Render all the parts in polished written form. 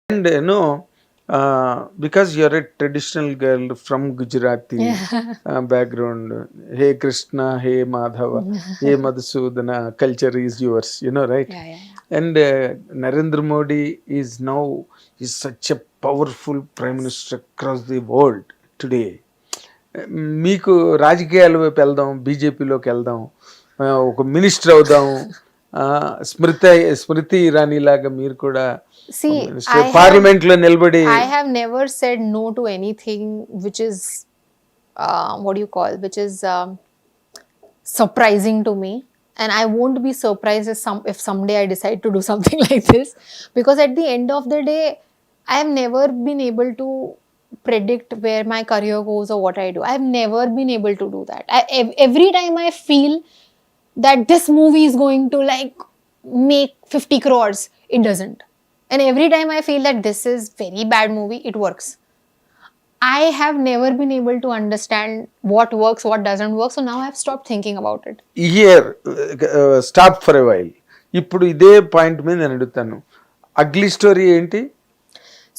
And because you're a traditional girl from Gujarati Yeah. background, hey Krishna, hey Madhava, hey Madhusudana, culture is yours, right? Yeah, yeah, yeah. And Narendra Modi is such a powerful prime minister across the world today. మీకు రాజకీయాల వైపు వెళ్దాం, బీజేపీలోకి వెళ్దాం, ఒక minister అవుదాం, ఆ, స్మృతి స్మృతి ఇరానీ లాగా మీరు కూడా See, మినిస్టర్ పార్లమెంట్ లో నిలబడి. I have never said no to anything which is what do you call, which is surprising to me, and I won't be surprised if someday I decide to do something like this, because at the end of the day, I have never been able to predict where my career goes or what I do. I have never been able to do that. Every time I feel that this movie is going to like make 50 crores, it doesn't. And every time I feel that this is very bad movie, it works. I have never been able to understand what works, what doesn't work. So now I've stopped thinking about it. Year stop for a while. ఇప్పుడు ఇదే point మీద నేను అడుగుతాను, ugly story ఏంటి?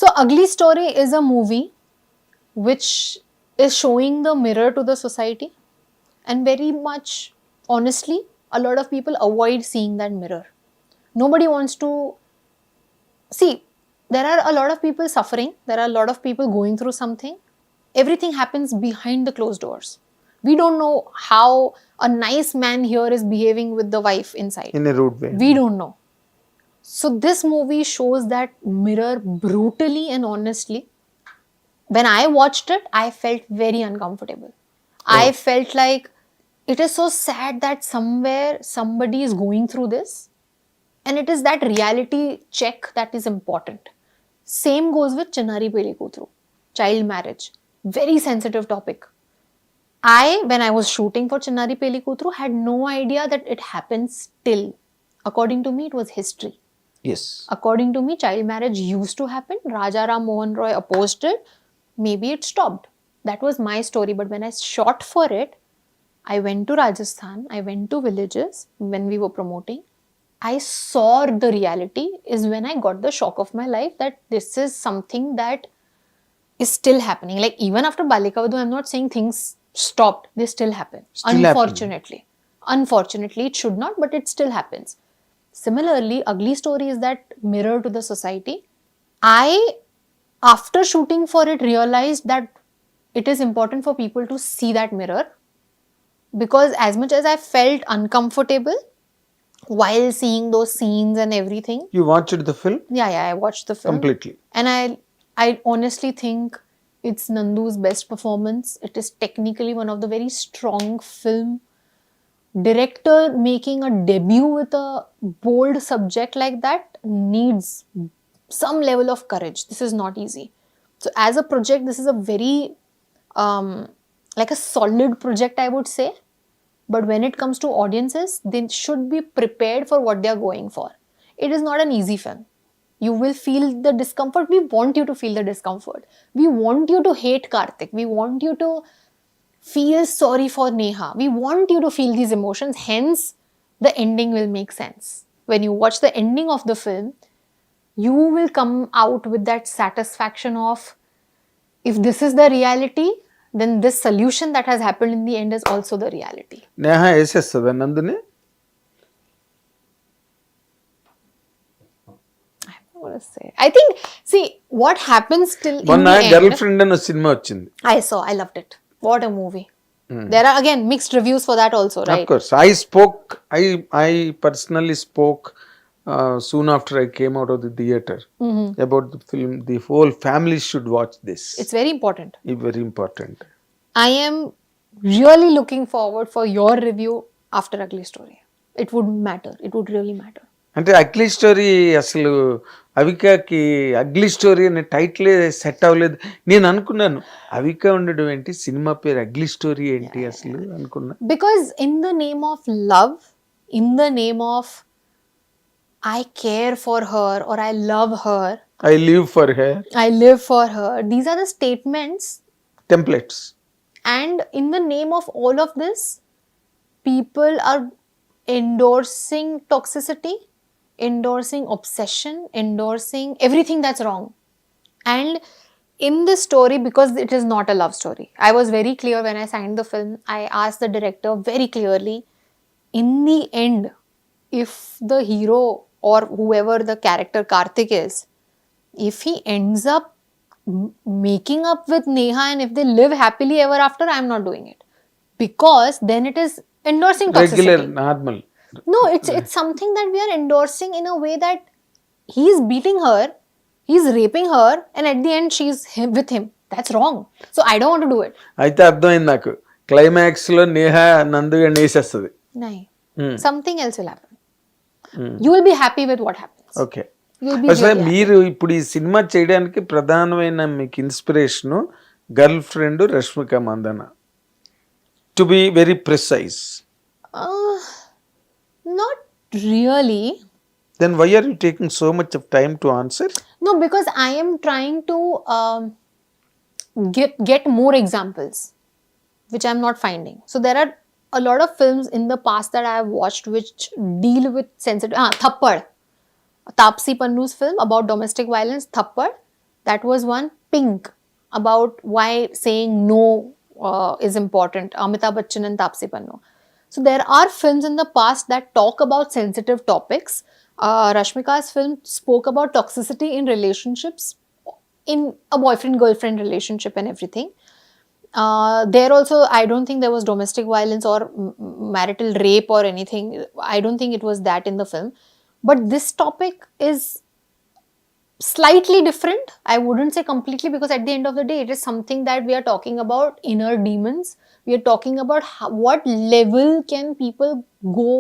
So Ugly Story is a movie which is showing the mirror to the society, and very much honestly, a lot of people avoid seeing that mirror. Nobody wants to see. There are a lot of people suffering, there are a lot of people going through something. Everything happens behind the closed doors. We don't know how a nice man here is behaving with the wife inside. In a rude way. We don't know. So this movie shows that mirror brutally and honestly. When I watched it, I felt very uncomfortable. I felt like it is so sad that somewhere somebody is going through this, and it is that reality check that is important. Same goes with Chinnari Peli Kutru, child marriage, very sensitive topic. When I was shooting for Chinnari Peli Kutru, had no idea that it happens still. According to me, it was history. Yes. According to me, child marriage used to happen. Raja Ram Mohan Roy opposed it. Maybe it stopped. That was my story. But when I shot for it, I went to Rajasthan. I went to villages when we were promoting. I saw the reality is when I got the shock of my life that this is something that is still happening. Like even after Balika Vadu, I'm not saying things stopped. They still happen. Still Unfortunately. Unfortunately, it should not, but it still happens. Similarly, Ugly Story is that mirror to the society. I, after shooting for it, realized that it is important for people to see that mirror, because as much as I felt uncomfortable while seeing those scenes and everything, you watched the film yeah, I watched the film. Completely. And I honestly think it's Nandu's best performance. It is technically one of the very strong film. Director making a debut with a bold subject like that needs some level of courage. This is not easy. So as a project, this is a very like a solid project, I would say. But when it comes to audiences, they should be prepared for what they are going for. It is not an easy film. You will feel the discomfort. We want you to feel the discomfort. We want you to hate Karthik. We want you to feel sorry for Neha. We want you to feel these emotions. Hence, the ending will make sense. When you watch the ending of the film, you will come out with that satisfaction of, if this is the reality, then this solution that has happened in the end is also the reality. Neha వేసేస్తుందా నందుని? What to say? I think, see, what happens till in మొన్న the girl end, friend అని cinema వచ్చింది. I saw, I loved it. What a movie. There are again mixed reviews for that also, Of right? course, I personally spoke soon after I came out of the theater about the film. The whole family should watch this. It's very important. It's very important. I am really looking forward for your review after Ugly Story. It would matter. It would really matter. అంటే ugly story అసలు అవికాకి ugly story అనే టైటిలే set అవ్వలేదు. నేను అనుకున్నాను అవిక ఉండడం ఏంటి, cinema పేరు ugly story ఏంటి అసలు అనుకున్నా. Because in the name of love, in the name of I care for her or I love her, I live for her, I live for her, these are the statements. Templates. And in the name of all of this, people are endorsing toxicity, endorsing obsession, endorsing everything that's wrong. And in this story, because it is not a love story, I was very clear when I signed the film. I asked the director very clearly, in the end, if the hero or whoever the character Karthik is, if he ends up making up with Neha and if they live happily ever after, I'm not doing it. Because then it is endorsing toxicity. Regular, normal. No, it's something that we are endorsing in a way that he's beating her, he's raping her, and at the end she's with him. That's wrong. So I don't want to do it. అయితే అర్థమైంది నాకు. Climax లో Neha నందుగా నేసేస్తుంది. No. Something else will happen. You will be happy with what happens. Okay. You'll be అసలు really మీరు ఇప్పుడు ఈ cinema చేయడానికి ప్రధానమైన మీకు inspiration girlfriend Rashmika Mandanna, to be very precise. Not really. Then why are you taking so much of time to answer? No, because I am trying to get more examples, which I'm not finding. So there are a lot of films in the past that I have watched which deal with sensitive. Thappad, Taapsee Pannu's film about domestic violence. Thappad, that was one. Pink, about why saying no is important. Amitabh Bachchan and Taapsee Pannu. So there are films in the past that talk about sensitive topics. Rashmika's film spoke about toxicity in relationships, in a boyfriend-girlfriend relationship and everything. There also, I don't think there was domestic violence or marital rape or anything. I don't think it was that in the film. But this topic is slightly different. I wouldn't say completely, because at the end of the day, it is something that we are talking about inner demons. We are talking about what level can people go,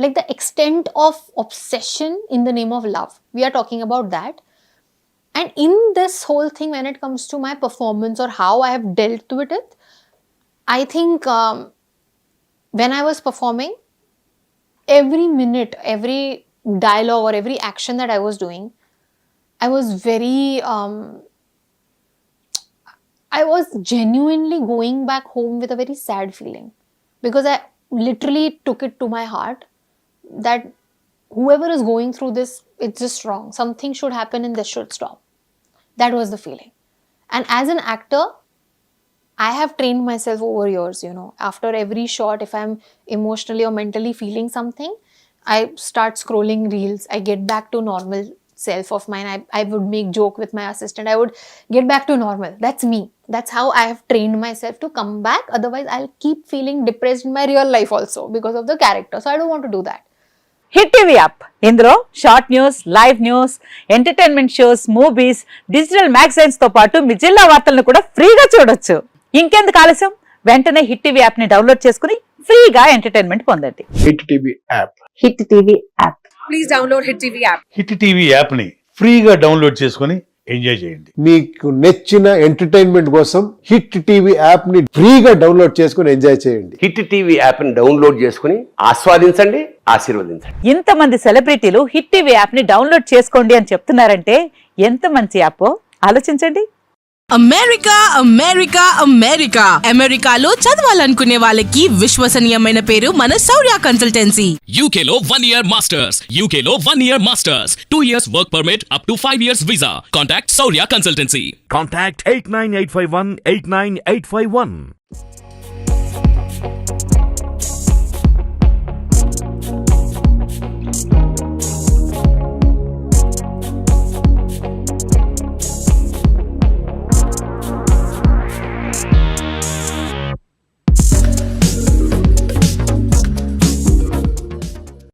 like the extent of obsession in the name of love. We are talking about that. And in this whole thing, when it comes to my performance or how I have dealt with it, I think when I was performing, every minute, every dialogue or every action that I was doing, I was very, I was genuinely going back home with a very sad feeling, because I literally took it to my heart that whoever is going through this, it's just wrong. Something should happen and this should stop. That was the feeling. And as an actor, I have trained myself over years, you know. After every shot, if I'm emotionally or mentally feeling something, I start scrolling reels. I get back to normal self of mine. I would make joke with my assistant. I would get back to normal. That's me. That's how I have trained myself to come back. Otherwise, I'll keep feeling depressed in my real life also because of the character. So I don't want to do that. Hit TV app, ఇందులో short news, live news, entertainment shows, movies, digital magazines తో పాటు మీ జిల్లా వార్తలను కూడా ఫ్రీగా చూడొచ్చు. ఇంకెందుకు ఆలస్యం, వెంటనే హిట్ టీవీ యాప్ ని డౌన్లోడ్ చేసుకుని ఫ్రీగా ఎంటర్టైన్మెంట్ పొందండి. Hit TV app. Hit TV app. Please download hit TV app. Hit TV app ని ఫ్రీగా డౌన్లోడ్ చేసుకుని ఎంజాయ్ చేయండి. మీకు నచ్చిన ఎంటర్టైన్మెంట్ కోసం హిట్ టీవీ యాప్ ని ఫ్రీగా డౌన్లోడ్ చేసుకుని ఎంజాయ్ చేయండి. హిట్ టీవీ యాప్ ని డౌన్లోడ్ చేసుకుని ఆస్వాదించండి, ఆశీర్వదించండి. ఇంతమంది సెలబ్రిటీలు హిట్ టీవీ యాప్ ని డౌన్లోడ్ చేసుకోండి అని చెప్తున్నారంటే ఎంత మంచి యాప్ ఆలోచించండి. అమెరికా అమెరికా అమెరికా అమెరికాలో చదవాలనుకునే వాళ్ళకి విశ్వసనీయమైన పేరు మన శౌర్య కన్సల్టెన్సీ. UK లో 1 year masters, UK లో 1 year masters, 2 years work permit up to 5 years visa. Contact Saurya Consultancy. Contact 89851 89851.